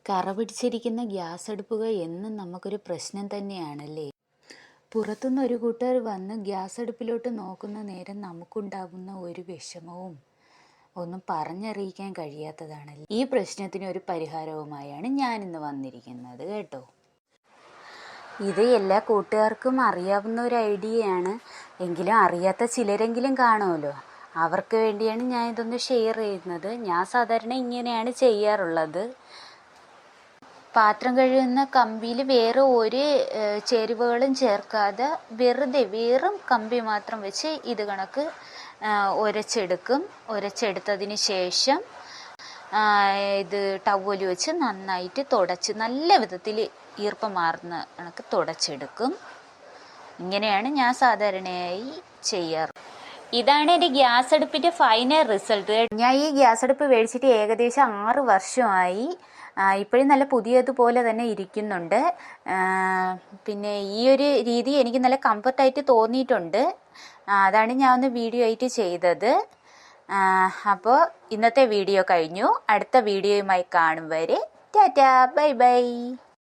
കറ പിടിച്ചിരിക്കുന്ന ഗ്യാസ് അടുപ്പുകൾ എന്നും നമുക്കൊരു പ്രശ്നം തന്നെയാണല്ലേ. പുറത്തുനിന്ന് ഒരു കൂട്ടർ വന്ന് ഗ്യാസ് അടുപ്പിലോട്ട് നോക്കുന്ന നേരം നമുക്കുണ്ടാകുന്ന ഒരു വിഷമവും ഒന്നും പറഞ്ഞറിയിക്കാൻ കഴിയാത്തതാണല്ലേ. ഈ പ്രശ്നത്തിന് ഒരു പരിഹാരവുമായാണ് ഞാനിന്ന് വന്നിരിക്കുന്നത് കേട്ടോ. ഇത് എല്ലാ കൂട്ടുകാർക്കും അറിയാവുന്ന ഒരു ഐഡിയയാണ്, എങ്കിലും അറിയാത്ത ചിലരെങ്കിലും കാണുമല്ലോ. അവർക്ക് വേണ്ടിയാണ് ഞാൻ ഇതൊന്ന് ഷെയർ ചെയ്യുന്നത്. ഞാൻ സാധാരണ ഇങ്ങനെയാണ് ചെയ്യാറുള്ളത്. പാത്രം കഴുകുന്ന കമ്പിയിൽ വേറെ ഒരു ചേരുവകളും ചേർക്കാതെ വെറും കമ്പി മാത്രം വെച്ച് ഇത് കണക്ക് ഉരച്ചെടുക്കും. ഉരച്ചെടുത്തതിന് ശേഷം ഇത് ടവല് വെച്ച് നന്നായിട്ട് തുടച്ച് നല്ല വിധത്തിൽ ഈർപ്പം മാറുന്ന കണക്ക് തുടച്ചെടുക്കും. ഇങ്ങനെയാണ് ഞാൻ സാധാരണയായി ചെയ്യാറ്. ഇതാണ് എൻ്റെ ഗ്യാസ് അടുപ്പിൻ്റെ ഫൈനൽ റിസൾട്ട്. ഞാൻ ഈ ഗ്യാസ് അടുപ്പ് മേടിച്ചിട്ട് ഏകദേശം 6 വർഷമായി. ഇപ്പോഴും നല്ല പുതിയതുപോലെ തന്നെ ഇരിക്കുന്നുണ്ട്. പിന്നെ ഈ ഒരു രീതി എനിക്ക് നല്ല കംഫർട്ടായിട്ട് തോന്നിയിട്ടുണ്ട്. അതാണ് ഞാൻ ഒന്ന് വീഡിയോ ആയിട്ട് ചെയ്തത്. അപ്പോൾ ഇന്നത്തെ വീഡിയോ കഴിഞ്ഞു. അടുത്ത വീഡിയോയുമായി കാണും വരെ ടാറ്റാ, ബൈ ബൈ.